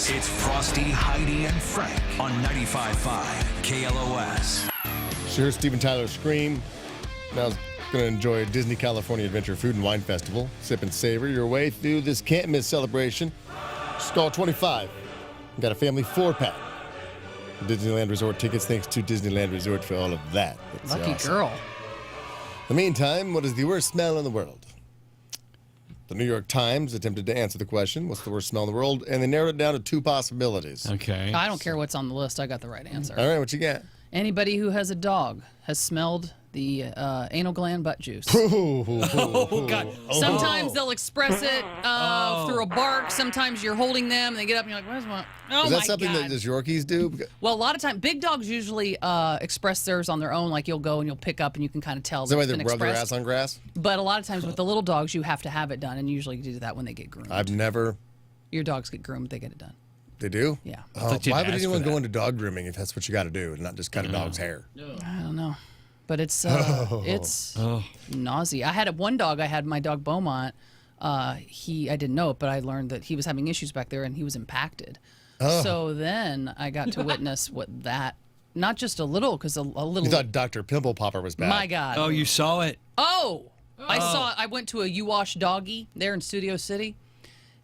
It's Frosty, Heidi, and Frank on 95.5 KLOS. Sure, Steven Tyler Scream. Now going to enjoy Disney California Adventure Food and Wine Festival. Sip and savor your way through this can't-miss celebration. Skull 25. Got a family 4-pack. Disneyland Resort tickets. Thanks to Disneyland Resort for all of that. That's Lucky awesome. girl. In the meantime, what is the worst smell in the world? The New York Times attempted to answer the question, what's the worst smell in the world? And they narrowed it down to 2 possibilities. Okay. I don't care what's on the list. I got the right answer. All right, what you got? Anybody who has a dog has smelled the anal gland butt juice. Oh, God. Sometimes they'll express it through a bark. Sometimes you're holding them and they get up and you're like, where's my... Oh, Is that my something God. that just Yorkies do? Well, a lot of times, big dogs usually express theirs on their own. Like you'll go and you'll pick up and you can kind of tell Is that that why it's they been rub their expressed. ass on grass? But a lot of times with the little dogs, you have to have it done, and usually you do that when they get groomed. I've never... Your dogs get groomed, they get it done. They do? Yeah. Oh, thought you'd why would ask anyone for go that. into dog grooming if that's what you got to do and not just cut a dog's hair? I don't know, but it's nausea. I had one dog. I had my dog Beaumont. I didn't know it, but I learned that he was having issues back there and he was impacted. So then I got to witness what that, not just a little, because a little. You thought Dr. Pimple Popper was bad. My God. Oh, you saw it? I went to a You Wash Doggy there in Studio City.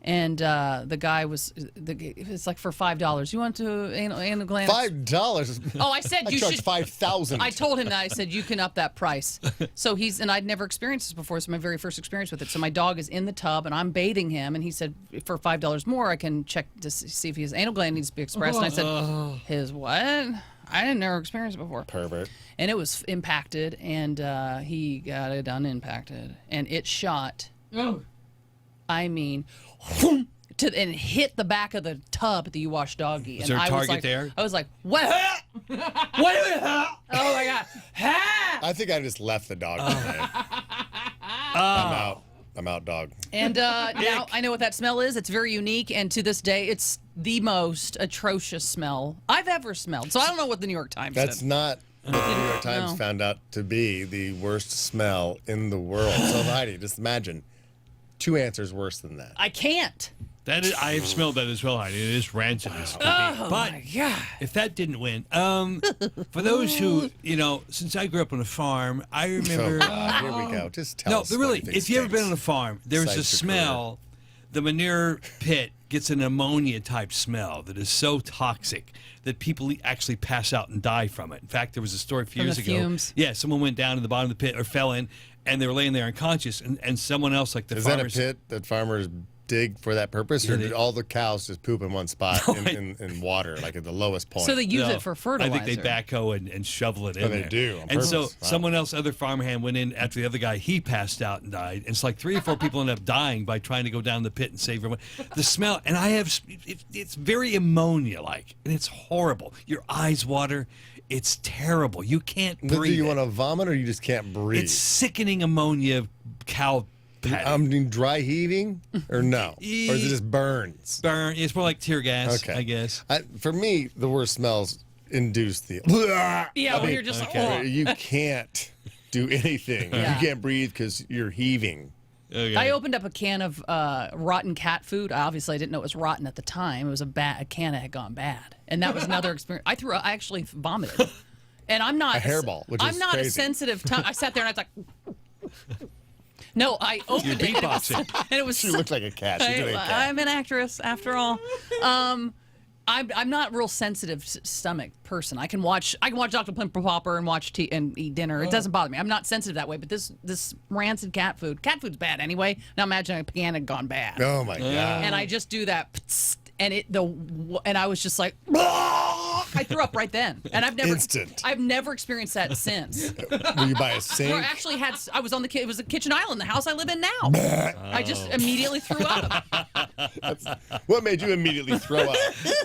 And the guy it's like for $5. You want to anal gland? $5? Oh, I said I you charge should. $5,000. I told him that. I said, you can up that price. So and I'd never experienced this before. It's my very first experience with it. So my dog is in the tub and I'm bathing him. And he said, for $5 more, I can check to see if his anal gland needs to be expressed. And I said, his what? I didn't never experience it before. Pervert. And it was impacted and he got it unimpacted. And it shot. Oh. I mean, and hit the back of the tub at the You Wash Doggy. Was there a target there? I was like, what? What? Oh my God. I think I just left the dog today. I'm out, dog. And now I know what that smell is. It's very unique. And to this day, it's the most atrocious smell I've ever smelled. So I don't know what the New York Times That's said. not what the New York Times No. found out to be the worst smell in the world. So, Heidi, just imagine 2 answers worse than that. I can't. That is, I have smelled that as well, Heidi. It is rancid as can be. Oh, But my God. if that didn't win, for those who, since I grew up on a farm, I Oh, remember... God, here we go. Just tell No, us. but what really, you think if you've ever been stinks. on a farm, there's a Besides your career. smell. The manure pit gets an ammonia-type smell that is so toxic that people actually pass out and die from it. In fact, there was a story a few From years the ago. fumes? Yeah, someone went down to the bottom of the pit or fell in, and they were laying there unconscious, and someone else, like the Is that a farmers... pit that farmers dig for that purpose, or Yeah, did all the cows just poop in one spot in water, like at the lowest point? So they use No, it for fertilizer. I think they backhoe and shovel it in they there. do, on and so purpose. Wow. someone else, other farmhand, went in after the other guy. He passed out and died. And it's like 3 or 4 people end up dying by trying to go down the pit and save everyone. The smell, and it's very ammonia-like, and it's horrible. Your eyes water. It's terrible. You can't Do breathe. you it. want to vomit, or you just can't breathe? It's sickening ammonia cow patty. I mean, dry heaving, or no? Or is it just burns? Burn. It's more like tear gas, Okay. I guess. For me, the worst smells induce the... Yeah, when you're just okay. like, oh. You can't do anything. Yeah. You can't breathe because you're heaving. Okay. I opened up a can of rotten cat food. Obviously, I didn't know it was rotten at the time. It was a can that had gone bad, and that was another experience. I actually vomited, and I'm not A hairball, which I'm is not crazy. a sensitive. I sat there and I was like, no, I opened it, beatboxing. and it was. She looked like a cat. She did like a cat. I'm an actress after all. I'm not a real sensitive stomach person. I can watch Dr. Pimple Popper and watch tea and eat dinner. It doesn't bother me. I'm not sensitive that way. But this rancid cat food's bad anyway. Now imagine a can had gone bad, Oh my god! and I just do that, and I was just like, I threw up right then, and Instant. I've never experienced that since. Will you buy a Or sink? actually I was on it was a kitchen island, the house I live in now. I just immediately threw up. What made you immediately throw up?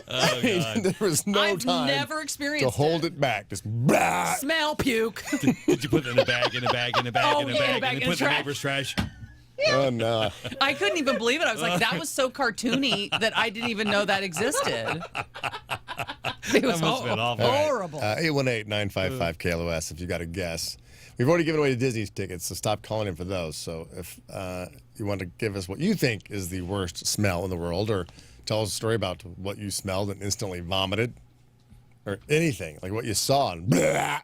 Oh, God. There was no I've time never experienced to hold it back. Just blah. Smell puke. Did you put it in a bag, in a bag, in a bag, Oh, in a yeah, bag, in a bag, and in then put it in the trash. neighbor's trash? Oh no! I couldn't even believe it. I was like, that was so cartoony that I didn't even know that existed. It was must have been awful. horrible. 818-955-KLOS if you got a guess. We've already given away the Disney tickets, so stop calling in for those. So if you want to give us what you think is the worst smell in the world, or tell us a story about what you smelled and instantly vomited? Or anything, like what you saw. And blah.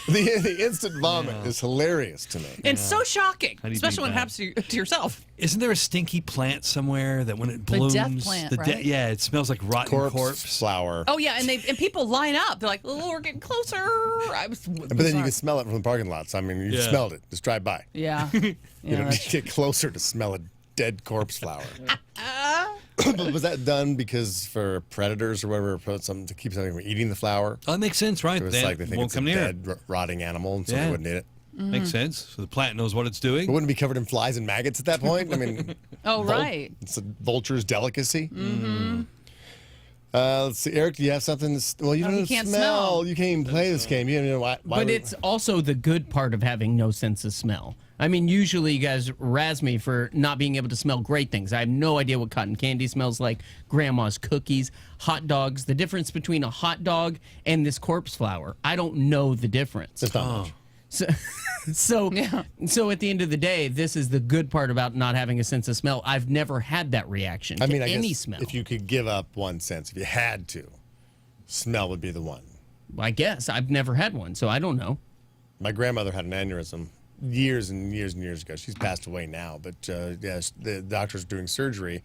The instant vomit is hilarious to me. It's so shocking, How do you especially when it beat happens to yourself. Isn't there a stinky plant somewhere that when it blooms, death plant, right? Yeah, it smells like rotten corpse. flower. Oh yeah, and people line up. They're like, "Oh, we're getting closer." But then you can smell it from the parking lots. I mean, you smelled it. Just drive by. Yeah. You don't need to get closer to smell a dead corpse flower. But was that done because for predators or whatever, put something to keep something from eating the flower? Oh, that makes sense, right? It was Then like they think won't it's come a near. dead, rotting animal, and so they wouldn't eat it. Makes sense. So the plant knows what it's doing. It wouldn't be covered in flies and maggots at that point. I mean, Oh right. it's a vulture's delicacy. Mm-hmm. Let's see, Eric, do you have something? Well, you don't can't smell. smell. You can't even play this game. You don't know why. But it's also the good part of having no sense of smell. I mean, usually you guys razz me for not being able to smell great things. I have no idea what cotton candy smells like, grandma's cookies, hot dogs. The difference between a hot dog and this corpse flower, I don't know the difference. It's not much. So at the end of the day, this is the good part about not having a sense of smell. I've never had that reaction to I any guess smell. if you could give up one sense, if you had to, smell would be the one. I guess I've never had one, so I don't know. My grandmother had an aneurysm years and years and years ago. She's passed away now, but yes, the doctors were doing surgery.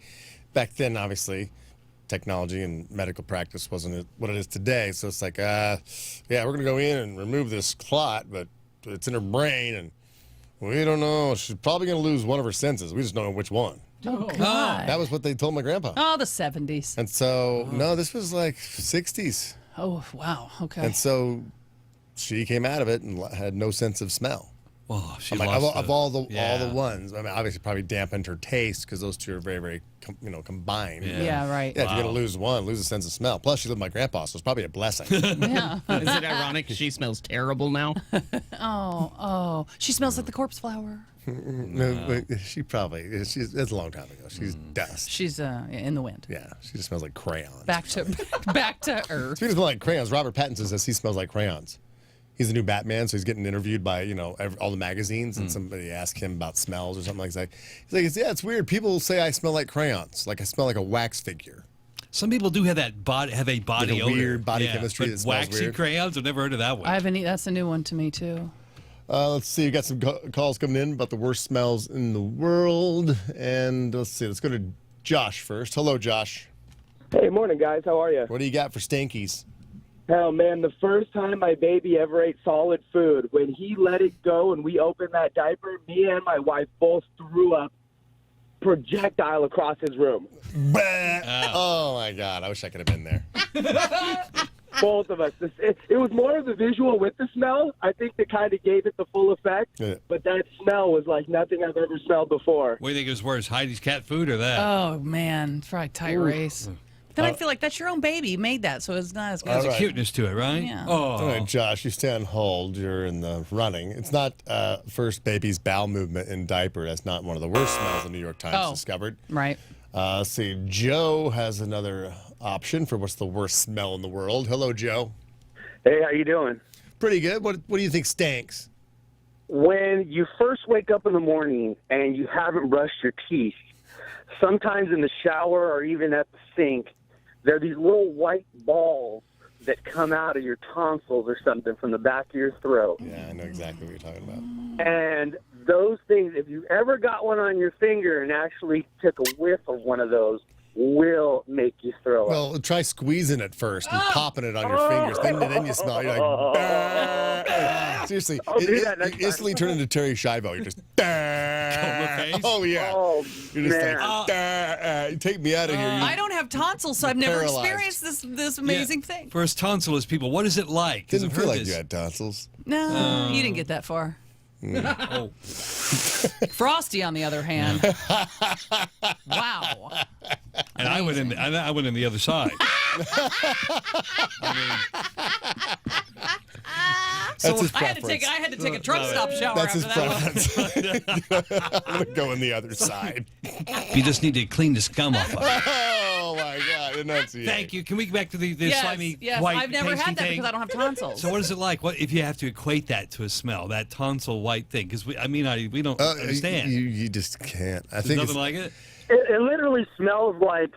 Back then, obviously, technology and medical practice wasn't what it is today. So it's like, yeah, we're going to go in and remove this clot, but it's in her brain, and we don't know. She's probably going to lose one of her senses. We just don't know which one. Oh God. That was what they told my grandpa. Oh, the 70s. And so, no, this was like 60s. Oh wow. Okay. And so she came out of it and had no sense of smell. Oh, she I'm like, lost of all the yeah. ones, I mean, obviously probably dampened her taste because those two are very, very, combined. Yeah. Right. Yeah, if you're gonna lose one, lose a sense of smell. Plus, she lived with my grandpa, so it's probably a blessing. Yeah. Is it ironic she smells terrible now? Oh. She smells like the corpse flower. No, she probably. It's a long time ago. She's dust. She's in the wind. Yeah, she just smells like crayons. Back to Earth. Speaking of smelling like crayons, Robert Pattinson says he smells like crayons. He's the new Batman, so he's getting interviewed by all the magazines, and somebody asked him about smells or something like that. He's like, yeah, it's weird. People say I smell like crayons, like I smell like a wax figure. Some people do have that body, Like a odor. weird body chemistry but that smells waxy weird. crayons, I've never heard of that one. I haven't. That's a new one to me too. Let's see. We got some calls coming in about the worst smells in the world, and let's see. Let's go to Josh first. Hello, Josh. Hey, morning, guys. How are you? What do you got for stinkies? Hell, man, the first time my baby ever ate solid food, when he let it go and we opened that diaper, me and my wife both threw up projectile across his room. Oh, my God. I wish I could have been there. Both of us. It was more of the visual with the smell. I think that kind of gave it the full effect. Yeah. But that smell was like nothing I've ever smelled before. What do you think is worse, Heidi's cat food or that? Oh man, it's probably Tyrese. Then I feel like that's your own baby. You made that, so it's not as good. There's All a right. cuteness to it, right? Yeah. Oh, All right, Josh, you stay on hold. You're in the running. It's not first baby's bowel movement in diaper. That's not one of the worst smells the New York Times discovered. Right. Let's see. Joe has another option for what's the worst smell in the world. Hello, Joe. Hey, how you doing? Pretty good. What do you think stinks? When you first wake up in the morning and you haven't brushed your teeth, sometimes in the shower or even at the sink, there are these little white balls that come out of your tonsils or something from the back of your throat. Yeah, I know exactly what you're talking about. And those things, if you ever got one on your finger and actually took a whiff of one of those, will make you throw up. Well, try squeezing it first and popping it on your fingers. Then you smell it. You're like, "Bah." Seriously, I'll do that next you instantly turn into Terry Schiavo. You're just, face? oh yeah. Oh, You're just man. like, you take me out of here. You I don't have tonsils, so I've never Paralyzed. experienced this amazing thing. For us tonsilous people, what is it like? 'Cause didn't I've feel heard like this. you had tonsils. No, you didn't get that far. Oh, Frosty, on the other hand, wow. and I went in the other side. That's his I had to take a truck stop shower That's after his that one. preference. I'm gonna go on the other side. You just need to clean the scum off of it. Oh my God! Enunciate. Thank you. Can we get back to the Yes, slimy yes. white I've never pasty had that thing? because I don't have tonsils. So what is it like? What if you have to equate that to a smell? That tonsil white thing? Because we don't understand. You just can't. I There's think nothing it's, like it. It literally smells like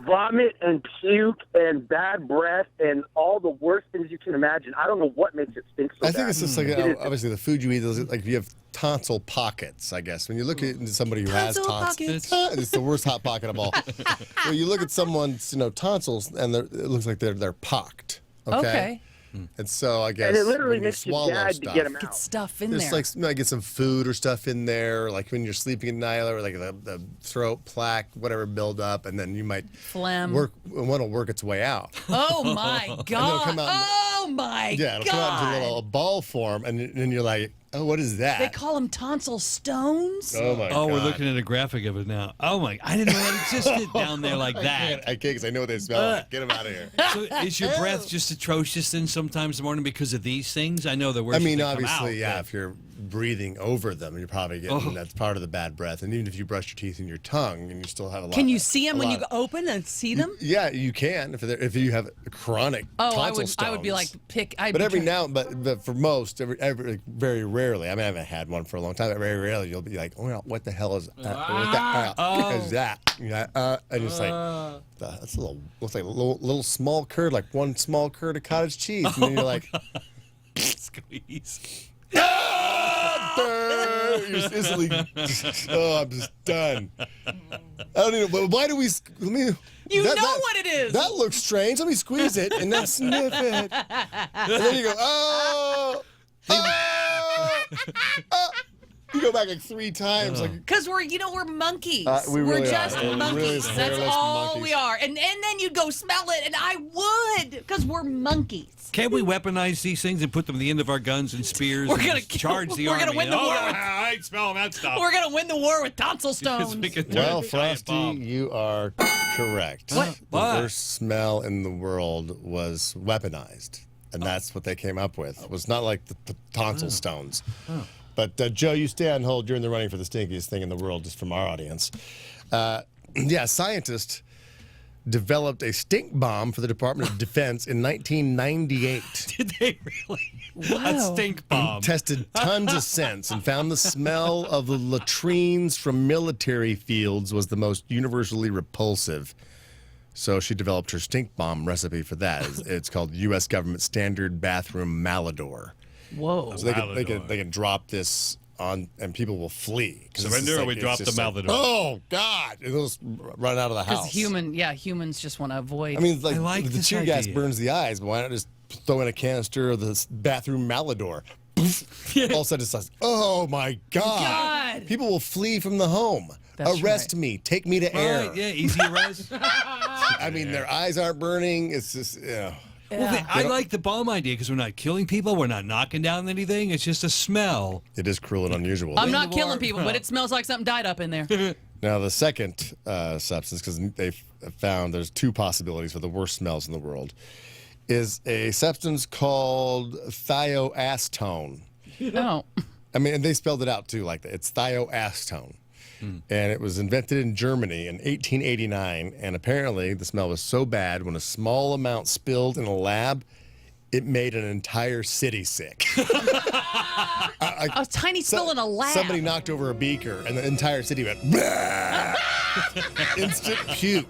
vomit and puke and bad breath and all the worst things you can imagine. I don't know what makes it stink so I think bad. it's just like obviously the food you eat. Like if you have tonsil pockets, I guess when you look at somebody who has tonsils, it's the worst hot pocket of all. When you look at someone's tonsils and it looks like they're pocked. Okay. And so I guess And it literally when you makes you swallow gag stuff, to get them Get out. stuff in there's there. like get some food or stuff in there, like when you're sleeping at night, or like the throat plaque, whatever build up, and then you might Phlegm. one will work its way out. Oh my God. come out- Oh my Yeah, it'll God. come out into a little ball form, and then you're like, oh, what is that? They call them tonsil stones. Oh my God! Oh, we're looking at a graphic of it now. Oh my! I didn't know that existed down there like that. I can't because I know what they smell like. Get them out of here. So is your breath just atrocious then sometimes in the morning because of these things? I know the worst. I mean, that come obviously, out, yeah. but- If you're breathing over them, you're probably getting that's part of the bad breath. And even if you brush your teeth in your tongue, and you still have a lot. Can you see them a when you lot- open and see them? Yeah, you can if you have a chronic tonsil stones. I would be like But every now, but for most, every like, very rarely. I mean, I haven't had one for a long time. But very rarely, you'll be like, "Oh, what the hell is is that?" And it's like that's a little looks like a little small curd, like one small curd of cottage cheese, and then you're like, Squeeze. you're just instantly, oh, I'm just done. I don't even. But why do we? Let me. You know what it is. That looks strange. Let me squeeze it and then sniff it, and then you go, oh. You go back like 3 times. Like, Because we're monkeys. we we're really just are. We're monkeys. really That's hairless all monkeys. we are. And then you'd go smell it, and I would, because we're monkeys. Can't we weaponize these things and put them at the end of our guns and spears? We're and gonna just charge the we're army. gonna win the and, war oh, with- I ain't smelling that stuff. We're going to win the war with tonsil Just stones. make it well, a giant Frosty, bomb. you are correct. What? The What? worst smell in the world was weaponized, and that's what they came up with. It was not like the tonsil stones. But Joe, you stay on hold. You're in the running for the stinkiest thing in the world, just from our audience. Yeah, scientists developed a stink bomb for the Department of Defense in 1998. Did they really? Wow. A stink bomb. Tested tons of scents and found the smell of the latrines from military fields was the most universally repulsive. So she developed her stink bomb recipe for that. It's called U.S. Government Standard Bathroom Malodor. Whoa. So they can drop this on, and people will flee. 'Cause it's Surrender just or we it's drop just the like, Malodor? Oh God! And they'll just run out of the Because house. humans just want to avoid. I mean, it's like, I like the this tear gas idea. burns the eyes, but why not just throw in a canister of this bathroom Malodor? All of a sudden, it's like, oh my God. God. People will flee from the home. That's Arrest right. me. Take me to air. Right, yeah, easy arrest. I mean, their eyes aren't burning. It's just, Well, I like the bomb idea because we're not killing people, we're not knocking down anything. It's just a smell. It is cruel and unusual. I'm not the killing war. people, but it smells like something died up in there. Now, the second substance, because they've found there's 2 possibilities for the worst smells in the world, is a substance called thioacetone. No. I mean, and they spelled it out too like that. It's thioacetone. And it was invented in Germany in 1889. And apparently, the smell was so bad when a small amount spilled in a lab, it made an entire city sick. A tiny spill in a lab. Somebody knocked over a beaker, and the entire city went, "Bah!" Instant puke.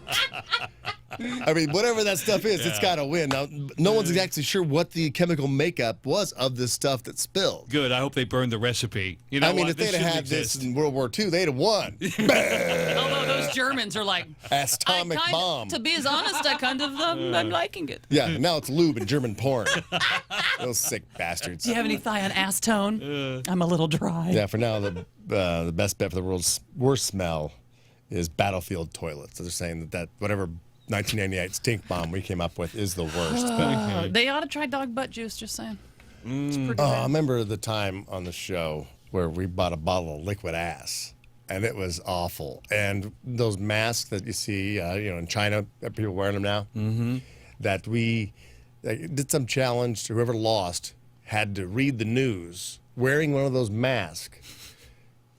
I mean, whatever that stuff is, it's got to win. Now, no one's exactly sure what the chemical makeup was of this stuff that spilled. Good. I hope they burned the recipe. You know I mean, what? if they'd This have had shouldn't this exist. in World War II, they'd have won. Although those Germans are like, Atomic bomb. to be as honest, I'm liking it. Yeah, now it's lube and German porn. Those sick bastards. Do you have any thigh on ass tone? I'm a little dry. Yeah, for now, the best bet for the world's worst smell is battlefield toilets. So they're saying that whatever 1998 stink bomb we came up with is the worst. They ought to try dog butt juice, just saying. It's pretty Oh, I bad. remember the time on the show where we bought a bottle of liquid ass, and it was awful. And those masks that you see, in China, that people wearing them now, that we did some challenge. Whoever lost had to read the news wearing one of those masks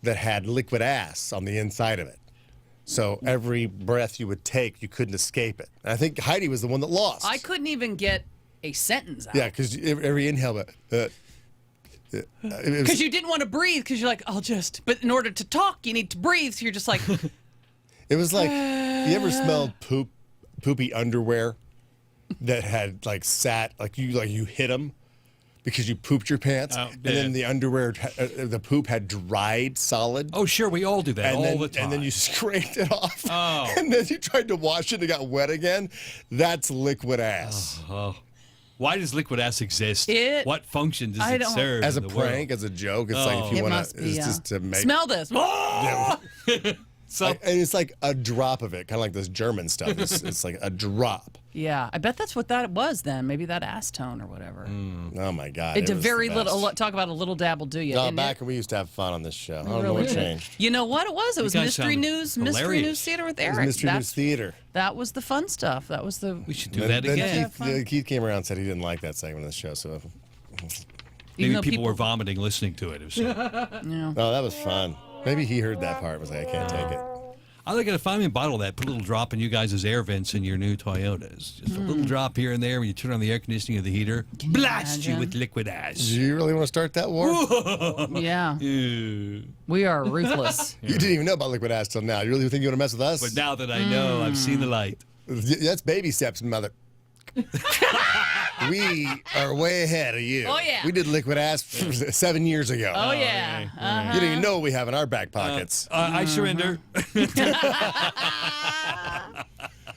that had liquid ass on the inside of it. So every breath you would take, you couldn't escape it. And I think Heidi was the one that lost. I couldn't even get a sentence out. Yeah, because every inhale, Because you didn't want to breathe, because you're like, but in order to talk, you need to breathe. So you're just like, it was like, you ever smelled poop poopy underwear that had like sat like you hit them because you pooped your pants, and then the underwear, the poop had dried solid. Oh, sure, we all do that all the time. And then you scraped it off. Oh. And then you tried to wash it and it got wet again. That's liquid ass. Oh. Why does liquid ass exist? What function does I it don't- serve? As a in the prank, world? as a joke, it's like if you It want must to, be, it's just to make. Smell this. Yeah. So, And it's like a drop of it, kind of like this German stuff. It's like a drop. Yeah, I bet that's what that was then. Maybe that acetone or whatever. Oh my God. It's a was very the best. little. Talk about a little dab will do you. No, isn't back it? when we used to have fun on this show. I don't know Really what did. changed. You know what it was? It was guys Mystery sound News hilarious. Theater with It was Eric. Mystery News Theater. That was the fun stuff. That was the. we should do that again. Keith came around and said he didn't like that segment of the show. So, Maybe though people were vomiting listening to it. oh, that was fun. Maybe he heard that part and was like, I can't take it. I like it to find me a bottle of that, put a little drop in you guys' air vents in your new Toyotas. Just a little drop here and there when you turn on the air conditioning of the heater. Blast you imagine? with liquid ass. Do you really want to start that war? Yeah, Ew. we are ruthless. You didn't even know about liquid ass till now. You really think you want to mess with us? But now that I know, I've seen the light. That's baby steps, mother. We are way ahead of you. Oh, yeah. We did liquid ass 7 years ago. Oh yeah. You don't even know what we have in our back pockets. I surrender.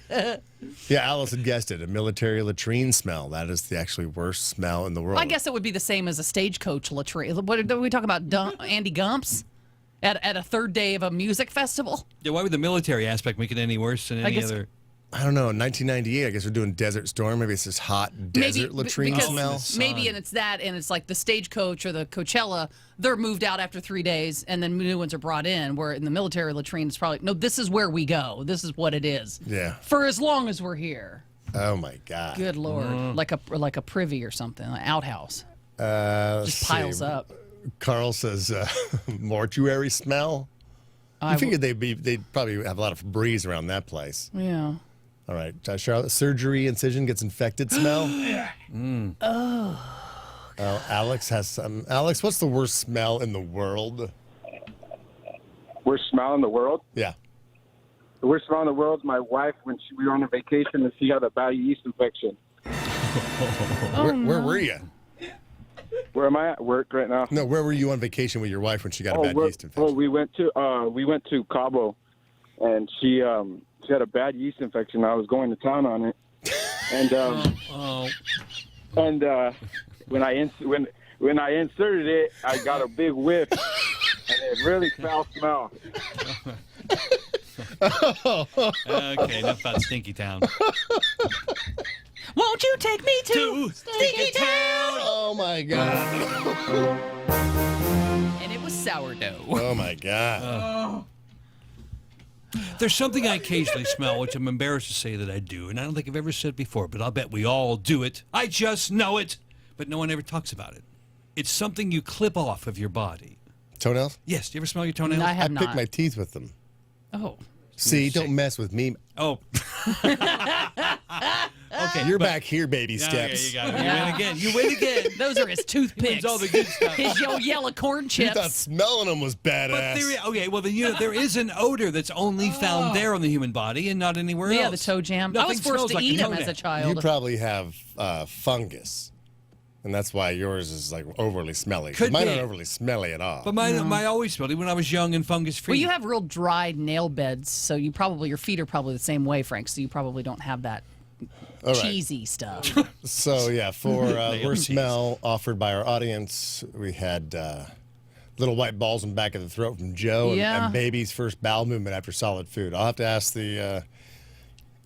Yeah, Alice had guessed it. A military latrine smell. That is the actually worst smell in the world. I guess it would be the same as a stagecoach latrine. What are we talking about? Andy Gumps at a third day of a music festival? Yeah, why would the military aspect make it any worse than any guess- other? I don't know. In 1998, I guess we're doing Desert Storm. Maybe it's this hot desert latrine because smell. Maybe, and it's that, and it's like the stagecoach or the Coachella. They're moved out after 3 days, and then new ones are brought in. Where in the military latrine, it's probably no. This is where we go. This is what it is. Yeah. For as long as we're here. Oh my God. Good Lord, like a privy or something, an outhouse. Let's Just piles see. up. Carl says mortuary smell. You figured they'd probably have a lot of breeze around that place. Yeah. All right, Charlotte. Surgery incision gets infected smell. Oh, Alex has some. Alex, what's the worst smell in the world? Worst smell in the world? Yeah. The worst smell in the world is my wife when we were on a vacation and she had a bad yeast infection. Where were you? Where am I at work right now? No, where were you on vacation with your wife when she got a bad yeast infection? Oh, we went to Cabo, and she had a bad yeast infection. I was going to town on it, and when I inserted it, I got a big whiff, and it really foul smell. Okay, enough about Stinky Town. Won't you take me to Stinky Town? Oh my God. And it was sourdough. Oh my God. There's something I occasionally smell, which I'm embarrassed to say that I do, and I don't think I've ever said before, but I'll bet we all do it. I just know it, but no one ever talks about it. It's something you clip off of your body. Toenails? Yes, do you ever smell your toenails? I I have pick not. my teeth with them. Oh. See, don't mess with me. Oh. Okay, You're back here, baby Yeah, steps. you got it. You win again. You win again. Those are his toothpicks. all the good stuff. His yellow corn You thought chips. smelling them was But badass. okay, well, then there is an odor that's only found there on the human body and not anywhere else. Yeah, the toe jam. I Nothing was forced smells to like eat a them as a toenail. child. You probably have fungus, and that's why yours is like overly smelly. 'Cause Could mine be. aren't overly smelly at all. But my always smelled it when I was young and fungus free. Well, you have real dried nail beds, so your feet are probably the same way, Frank. So you probably don't have that All right. cheesy stuff. So yeah, for Nail worst cheese. smell offered by our audience, we had little white balls in the back of the throat from Joe, Yeah. and baby's first bowel movement after solid food. I'll have to ask the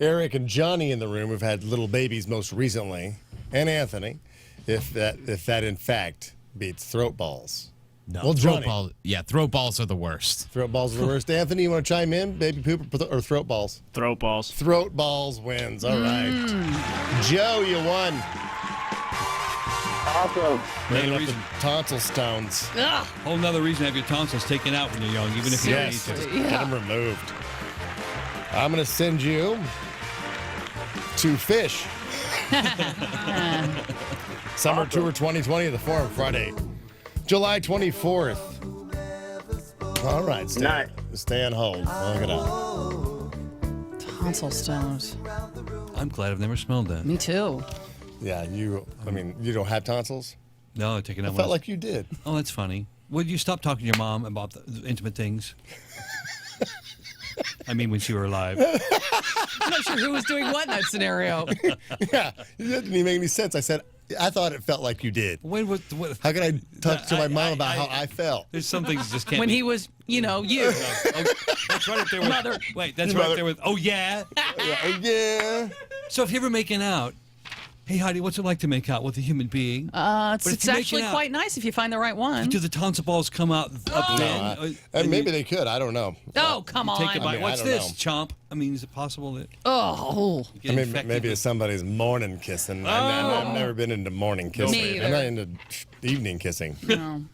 Eric and Johnny in the room who've had little babies most recently, and Anthony, if that in fact beats throat balls. No, Well, throat Johnny. balls. Yeah, throat balls are the worst. Throat balls are the worst. Anthony, you want to chime in? Baby poop or throat balls? Throat balls. Throat balls wins. All right. Joe, you won. Awesome. Bringing up reason. the tonsil stones. Ugh. Whole nother reason to have your tonsils taken out when you're young, even if you don't Yes. need to. Get them removed. I'm going to send you to Fish. Summer Tour 2020 at the Forum, Friday, July 24th. All right, stay on hold. Look it up. Tonsil stones. I'm glad I've never smelled that. Me too. Yeah, you don't have tonsils? No, taking I out felt one. like you did. Oh, that's funny. Would you stop talking to your mom about the intimate things? I mean, when she were alive. I'm not sure who was doing what in that scenario. Yeah, it didn't even make any sense. I said, I thought it felt like you did. When was How can I talk to my mom about how I felt? There's some things that just can't. When be. he was, you. Oh, that's right up there with Mother. Wait, that's Your right up mother. there with. Oh yeah. Yeah. So if you're ever making out, hey Heidi, what's it like to make out with a human being? But if It's you're actually making out, quite nice if you find the right one. Do the tonsil balls come out up then? And maybe they could. I don't know. Oh, come on. Take a bite. mean, What's I don't this, chomp? I mean, is it possible that Oh. you get I mean, infected maybe with- it's somebody's morning kissing. I've never been into morning kissing. Me I'm not either. into evening kissing. No.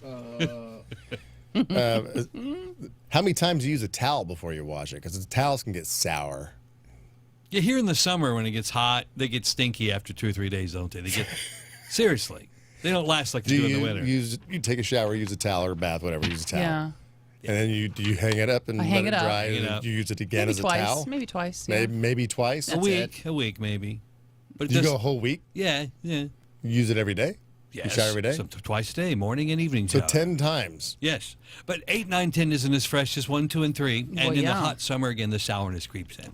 How many times do you use a towel before you wash it? Because the towels can get sour. Yeah, here in the summer when it gets hot, they get stinky after 2 or 3 days, don't they? They get seriously. They don't last like they Do do in you the winter. you take a shower, use a towel or a bath, whatever, use a towel. Yeah. And then do you hang it up and I let hang it it up. dry? Hang it And up. you use it again Maybe as a twice. towel? Maybe twice. Yeah. Maybe twice. a week, maybe. But it Do you does, go a whole week? yeah. You use it every day? Yes. You shower every day? So twice a day, morning and evening So shower. 10 times. Yes. But 8, 9, 10 isn't as fresh as 1, 2, and 3. And Well, in the yeah. hot summer, again, the sourness creeps in.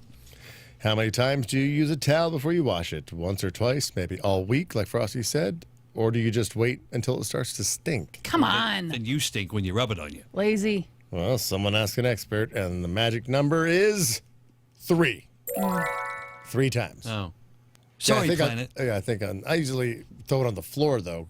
How many times do you use a towel before you wash it? Once or twice? Maybe all week, like Frosty said? Or do you just wait until it starts to stink? Come on. Then you stink when you rub it on you. Lazy. Well, someone ask an expert, and the magic number is 3. 3 times. Oh. Sorry, I Planet. I usually throw it on the floor, though.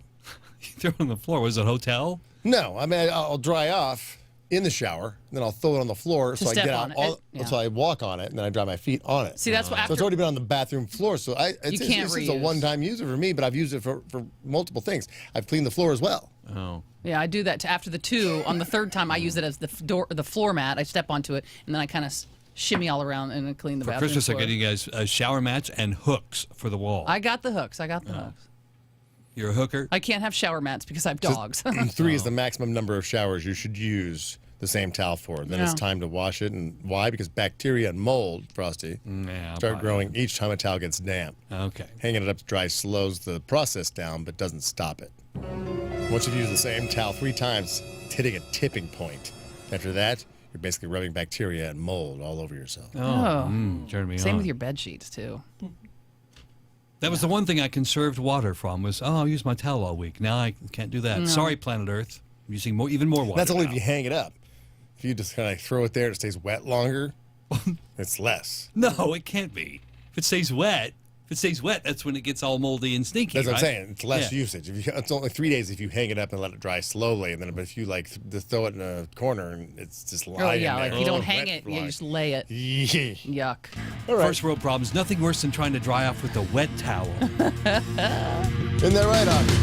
Throw it on the floor. Was it a hotel? No, I mean, I'll dry off in the shower, then I'll throw it on the floor so I step get on out, it. Yeah. so I walk on it, and then I dry my feet on it. See, that's what So after. it's already been on the bathroom floor, so it's can't a reuse. one-time user for me, but I've used it for multiple things. I've cleaned the floor as well. Oh. Yeah, I do that after the 2. On the 3rd time, I use it as the floor mat. I step onto it, and then I kind of shimmy all around and then clean the For bathroom Christmas, floor. I'm getting you guys shower mats and hooks for the wall. I got the hooks. Hooks. You're a hooker? I can't have shower mats because I have dogs. 3 is the maximum number of showers you should use the same towel for. Then it's Yeah. time to wash it. And why? Because bacteria and mold, Frosty, Yeah, start probably. growing each time a towel gets damp. Okay. Hanging it up to dry slows the process down, but doesn't stop it. Once you've used the same towel 3 times, it's hitting a tipping point. After that, you're basically rubbing bacteria and mold all over yourself. Turn me Same on. with your bed sheets too. That was the one thing I conserved water from was, I'll use my towel all week. Now I can't do that. Sorry, planet Earth. I'm using even more water. That's only if now. you hang it up. If you just kind of throw it there, it stays wet longer. It's less. No, it can't be. If it stays wet, that's when it gets all moldy and stinky. That's what I'm right? saying. It's less Yeah. usage. It's only 3 days if you hang it up and let it dry slowly, and then if you just throw it in a corner and it's just lying Oh yeah, there. like you don't wet hang it, for you long. just lay it. Yeah. Yuck. All right. First world problems. Nothing worse than trying to dry off with a wet towel. Isn't that right, Audrey?